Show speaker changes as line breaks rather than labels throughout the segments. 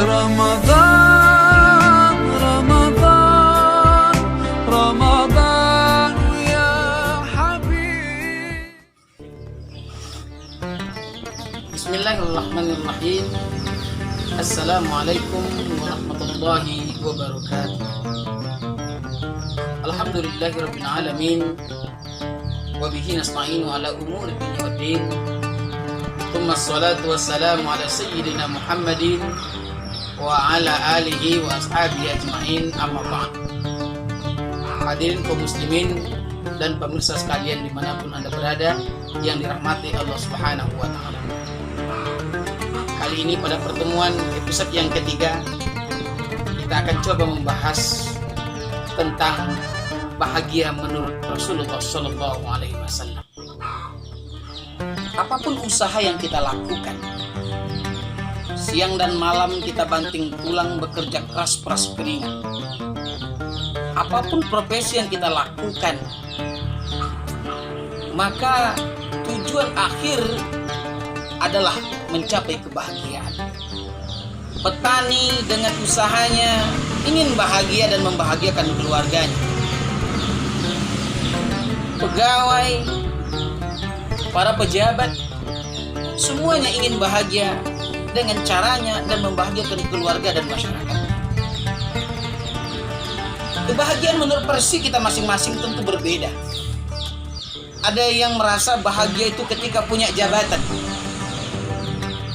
رمضان رمضان رمضان يا حبيب.
Bismillahirrahmanirrahim. Assalamualaikum warahmatullahi wabarakatuh. Alhamdulillahirabbil alamin. Wa bihi nasta'inu ala umuri dunya waddin. Tsumma assalatu wassalamu ala sayyidina Muhammadin wa ala alihi wa ashabihi ajma'in, amma ba'd. Hadirin kaum muslimin dan pemirsa sekalian dimanapun Anda berada yang dirahmati Allah Subhanahu wa ta'ala. Kali ini pada pertemuan episode yang ketiga, kita akan coba membahas tentang bahagia menurut Rasulullah Sallallahu Alaihi Wasallam. Apapun usaha yang kita lakukan, siang dan malam kita banting tulang bekerja keras peras keringat. Apapun profesi yang kita lakukan, maka tujuan akhir adalah mencapai kebahagiaan. Petani dengan usahanya ingin bahagia dan membahagiakan keluarganya. Pegawai, para pejabat, semuanya ingin bahagia dengan caranya dan membahagiakan keluarga dan masyarakat. Kebahagiaan menurut versi kita masing-masing tentu berbeda. Ada yang merasa bahagia itu ketika punya jabatan.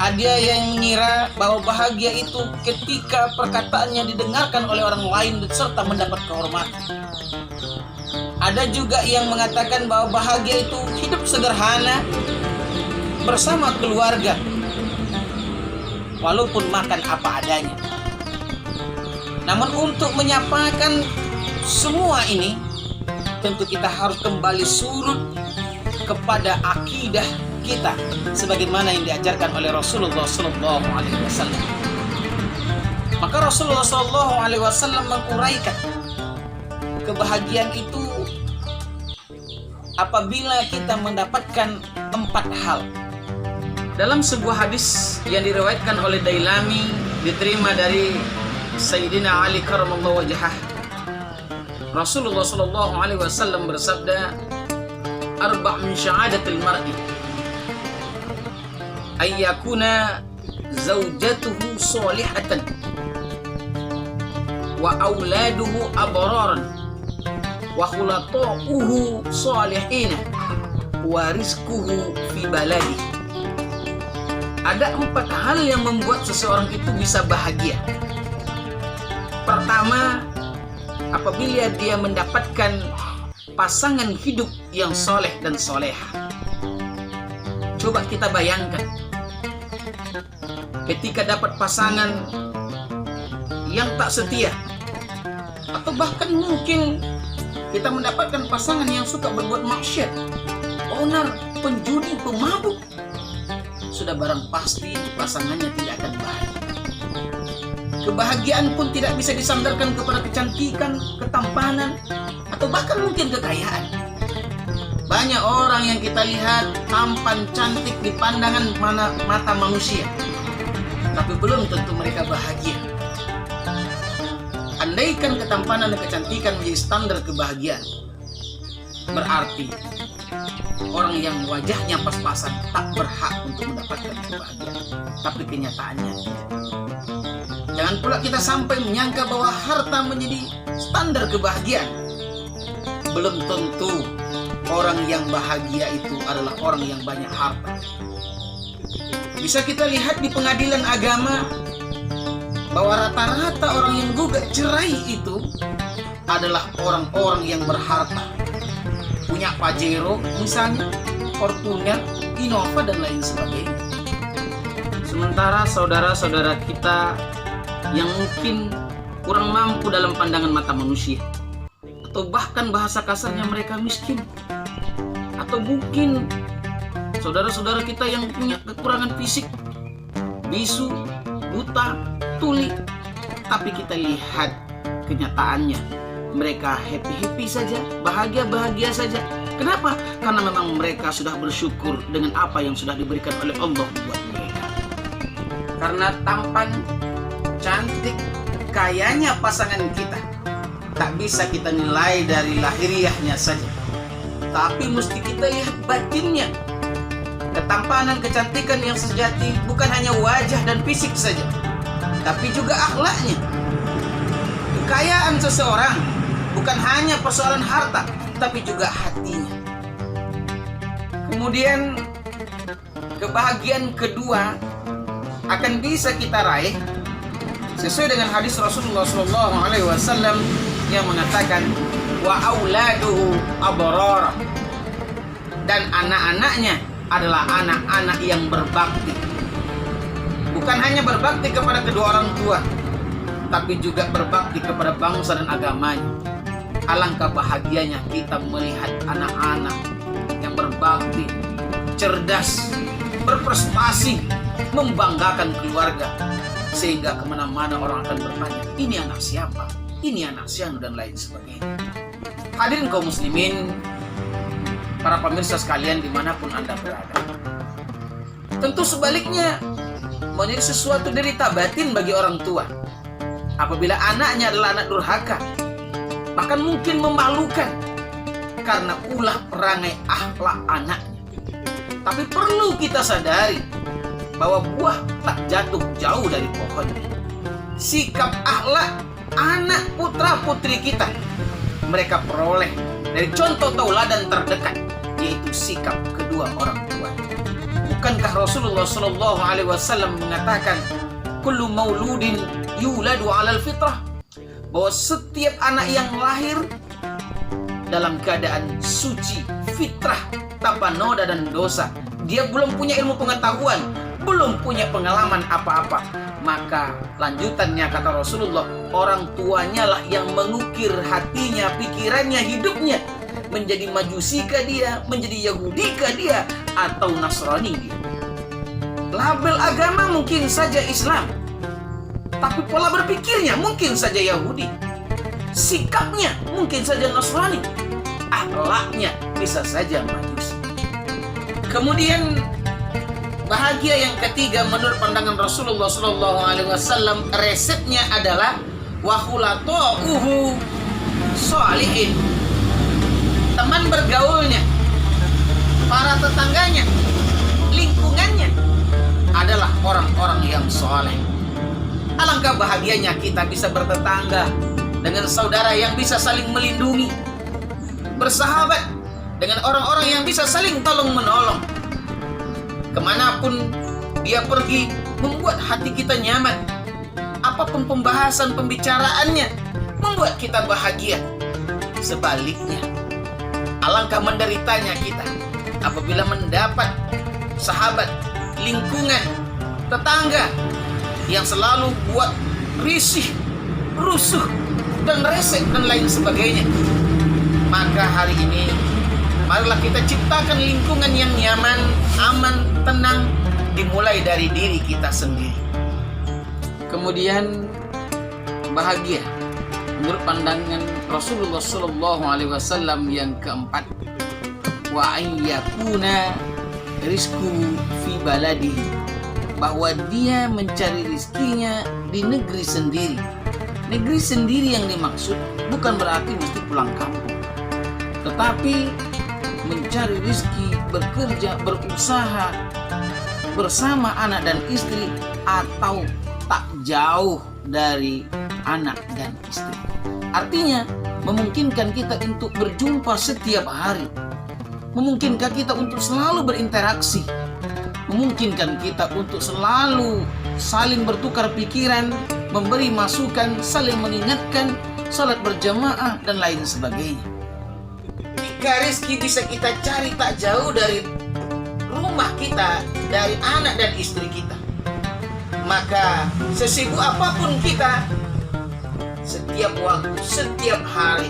Ada yang mengira bahwa bahagia itu ketika perkataannya didengarkan oleh orang lain serta mendapat kehormatan. Ada juga yang mengatakan bahwa bahagia itu hidup sederhana bersama keluarga, walaupun makan apa adanya. Namun untuk menyapakan semua ini, tentu kita harus kembali surut kepada akidah kita sebagaimana yang diajarkan oleh Rasulullah Sallallahu Alaihi Wasallam. Maka Rasulullah Sallallahu Alaihi Wasallam menguraikan kebahagiaan itu apabila kita mendapatkan 4 hal. Dalam sebuah hadis yang diriwayatkan oleh Dailami, diterima dari Sayyidina Ali karramallahu wajhah, Rasulullah Sallallahu Alaihi Wasallam bersabda, "Arba' min syahadatil mar'i ayyakuna zawjatuhu salihatan wa auladuhu abraran wa khulatuhu salihin wa rizquhu fi baladi." Ada 4 hal yang membuat seseorang itu bisa bahagia. Pertama, apabila dia mendapatkan pasangan hidup yang soleh dan soleha. Coba kita bayangkan, ketika dapat pasangan yang tak setia, atau bahkan mungkin kita mendapatkan pasangan yang suka berbuat maksiat, onar, penjudi, pemabuk, sudah barang pasti pasangannya tidak akan bahagia. Kebahagiaan pun tidak bisa disandarkan kepada kecantikan, ketampanan, atau bahkan mungkin kekayaan. Banyak orang yang kita lihat tampan, cantik di pandangan mata manusia, tapi belum tentu mereka bahagia. Andaikan ketampanan dan kecantikan menjadi standar kebahagiaan, berarti orang yang wajahnya pas-pasan tak berhak untuk mendapatkan kebahagiaan. Tapi kenyataannya tidak. Jangan pula kita sampai menyangka bahwa harta menjadi standar kebahagiaan. Belum tentu orang yang bahagia itu adalah orang yang banyak harta. Bisa kita lihat di pengadilan agama bahwa rata-rata orang yang gugat cerai itu adalah orang-orang yang berharta. Punya Pajero misalnya, Fortuner, Innova dan lain sebagainya. Sementara saudara-saudara kita yang mungkin kurang mampu dalam pandangan mata manusia, atau bahkan bahasa kasarnya mereka miskin, atau mungkin saudara-saudara kita yang punya kekurangan fisik, bisu, buta, tuli, tapi kita lihat kenyataannya mereka happy-happy saja, bahagia-bahagia saja. Kenapa? Karena memang mereka sudah bersyukur dengan apa yang sudah diberikan oleh Allah buat mereka. Karena tampan, cantik, kayanya pasangan kita tak bisa kita nilai dari lahiriahnya saja, tapi mesti kita lihat batinnya. Ketampanan, kecantikan yang sejati bukan hanya wajah dan fisik saja, tapi juga akhlaknya. Kekayaan seseorang bukan hanya persoalan harta, tapi juga hatinya. Kemudian kebahagiaan kedua akan bisa kita raih sesuai dengan hadis Rasulullah SAW yang mengatakan wa auladuhu abrar, dan anak-anaknya adalah anak-anak yang berbakti. Bukan hanya berbakti kepada kedua orang tua, tapi juga berbakti kepada bangsa dan agamanya. Alangkah bahagianya kita melihat anak-anak yang berbakti, cerdas, berprestasi, membanggakan keluarga, sehingga kemana-mana orang akan bertanya, ini anak siapa? Ini anak siapa? Dan lain sebagainya. Hadirin kaum muslimin, para pemirsa sekalian dimanapun Anda berada, tentu sebaliknya menjadi sesuatu derita batin bagi orang tua apabila anaknya adalah anak durhaka, bahkan mungkin memalukan karena ulah perangai akhlak anaknya. Tapi perlu kita sadari bahwa buah tak jatuh jauh dari pohonnya. Sikap akhlak anak putra putri kita mereka peroleh dari contoh tauladan terdekat, yaitu sikap kedua orang tua. Bukankah Rasulullah SAW mengatakan kullu mauludin yuladu 'alal fitrah, bahwa setiap anak yang lahir dalam keadaan suci, fitrah, tanpa noda dan dosa. Dia belum punya ilmu pengetahuan, belum punya pengalaman apa-apa. Maka lanjutannya kata Rasulullah, orang tuanya lah yang mengukir hatinya, pikirannya, hidupnya menjadi Majusikah dia, menjadi Yahudikah dia, atau Nasrani dia. Label agama mungkin saja Islam, tapi pola berpikirnya mungkin saja Yahudi, sikapnya mungkin saja Nasrani, akhlaknya bisa saja Majusi. Kemudian bahagia yang ketiga menurut pandangan Rasulullah SAW, resepnya adalah wahulato'uhu sholihin. Teman bergaulnya, para tetangganya, lingkungannya adalah orang-orang yang soleh. Alangkah bahagianya kita bisa bertetangga dengan saudara yang bisa saling melindungi, bersahabat dengan orang-orang yang bisa saling tolong-menolong. Kemanapun dia pergi, membuat hati kita nyaman. Apapun pembahasan pembicaraannya, membuat kita bahagia. Sebaliknya, alangkah menderitanya kita apabila mendapat sahabat, lingkungan, tetangga yang selalu buat risih, rusuh, dan resek dan lain sebagainya. Maka hari ini marilah kita ciptakan lingkungan yang nyaman, aman, tenang, dimulai dari diri kita sendiri. Kemudian bahagia menurut pandangan Rasulullah SAW yang keempat, wa ayyakuna rizku fi baladi, bahwa dia mencari rizkinya di negeri sendiri. Negeri sendiri yang dimaksud bukan berarti mesti pulang kampung, tetapi mencari rizki, bekerja, berusaha bersama anak dan istri, atau tak jauh dari anak dan istri. Artinya memungkinkan kita untuk berjumpa setiap hari, memungkinkan kita untuk selalu berinteraksi, memungkinkan kita untuk selalu saling bertukar pikiran, memberi masukan, saling mengingatkan, salat berjamaah, dan lain sebagainya. Jika rezeki bisa kita cari tak jauh dari rumah kita, dari anak dan istri kita, maka sesibuk apapun kita, setiap waktu, setiap hari,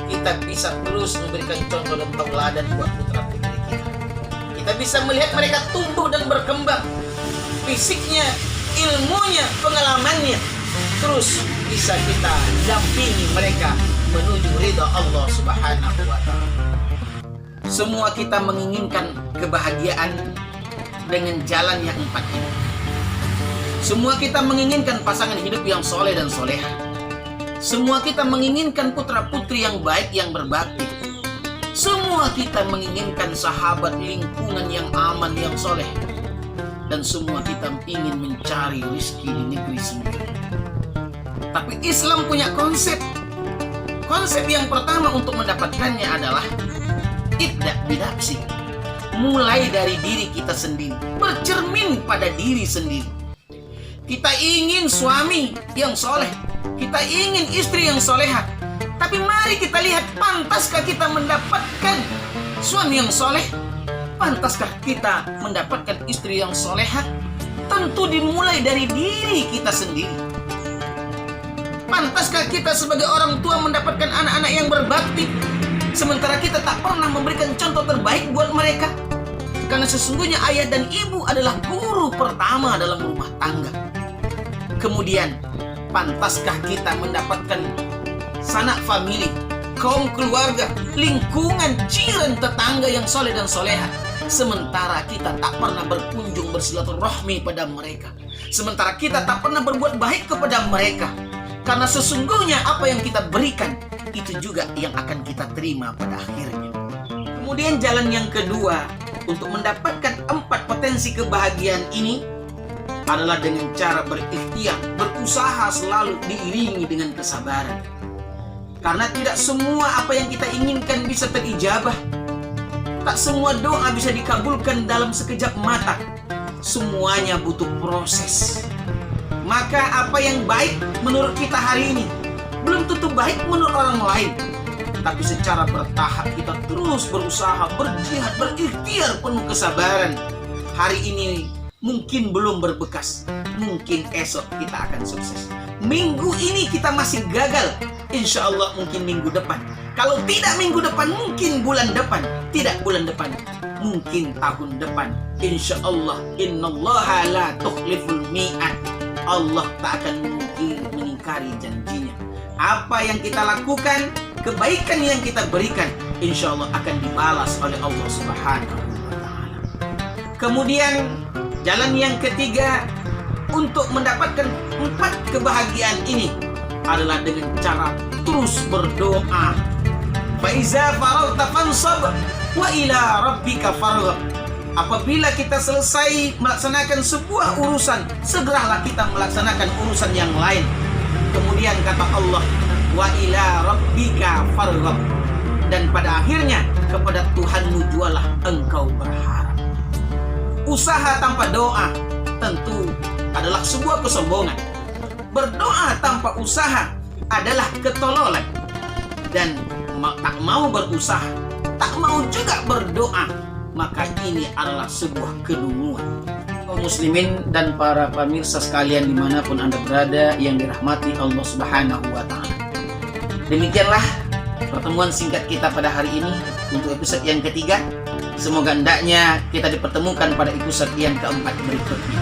kita bisa terus memberikan contoh dan tauladan buat putra-putri kita. Kita bisa melihat mereka tumbuh dan berkembang, fisiknya, ilmunya, pengalamannya, terus bisa kita dampingi mereka menuju ridha Allah Subhanahu wa Ta'ala. Semua kita menginginkan kebahagiaan dengan jalan yang empat ini. Semua kita menginginkan pasangan hidup yang soleh dan soleha. Semua kita menginginkan putra-putri yang baik, yang berbakti. Semua kita menginginkan sahabat, lingkungan yang aman, yang soleh. Dan semua kita ingin mencari rezeki di negeri sendiri. Tapi Islam punya konsep. Konsep yang pertama untuk mendapatkannya adalah ibda binafsi. Mulai dari diri kita sendiri, bercermin pada diri sendiri. Kita ingin suami yang soleh, kita ingin istri yang soleha. Tapi mari kita lihat, pantaskah kita mendapatkan suami yang soleh? Pantaskah kita mendapatkan istri yang soleha? Tentu dimulai dari diri kita sendiri. Pantaskah kita sebagai orang tua mendapatkan anak-anak yang berbakti, sementara kita tak pernah memberikan contoh terbaik buat mereka? Karena sesungguhnya ayah dan ibu adalah guru pertama dalam rumah tangga. Kemudian, pantaskah kita mendapatkan sanak famili, kaum keluarga, lingkungan, jiran, tetangga yang soleh dan soleha, sementara kita tak pernah berkunjung bersilaturahmi pada mereka, sementara kita tak pernah berbuat baik kepada mereka. Karena sesungguhnya apa yang kita berikan, itu juga yang akan kita terima pada akhirnya. Kemudian jalan yang kedua untuk mendapatkan 4 potensi kebahagiaan ini adalah dengan cara berikhtiar, berusaha selalu diiringi dengan kesabaran. Karena tidak semua apa yang kita inginkan bisa terijabah. Tak semua doa bisa dikabulkan dalam sekejap mata. Semuanya butuh proses. Maka apa yang baik menurut kita hari ini belum tentu baik menurut orang lain. Tapi secara bertahap kita terus berusaha, berjihad, berikhtiar penuh kesabaran. Hari ini mungkin belum berbekas, mungkin esok kita akan sukses. Minggu ini kita masih gagal, insya Allah mungkin minggu depan. Kalau tidak minggu depan, mungkin bulan depan. Tidak bulan depan, mungkin tahun depan. Insya Allah, innallaha la tukhliful mi'ad. Allah tak akan mengingkari janjinya. Apa yang kita lakukan, kebaikan yang kita berikan, insya Allah akan dibalas oleh Allah Subhanahu wa Ta'ala. Kemudian jalan yang ketiga untuk mendapatkan 4 kebahagiaan ini adalah dengan cara terus berdoa. Faiza faragta fansab wa ila rabbika farghab. Apabila kita selesai melaksanakan sebuah urusan, segeralah kita melaksanakan urusan yang lain. Kemudian kata Allah, wa ila rabbika farghab. Dan pada akhirnya kepada Tuhanmu jualah engkau berharap. Usaha tanpa doa tentu adalah sebuah kesombongan. Berdoa tanpa usaha adalah ketololan. Dan tak mau berusaha, tak mau juga berdoa, maka ini adalah sebuah kedunguan. Kaum muslimin dan para pemirsa sekalian dimanapun Anda berada yang dirahmati Allah Subhanahu wa Ta'ala. Demikianlah pertemuan singkat kita pada hari ini untuk episode yang ketiga. Semoga hendaknya kita dipertemukan pada episode yang keempat berikutnya.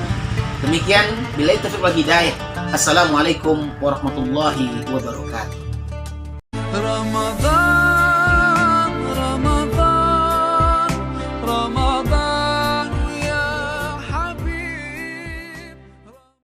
Demikian, billahi taufiq wal hidayah. Assalamualaikum warahmatullahi wabarakatuh.
رمضان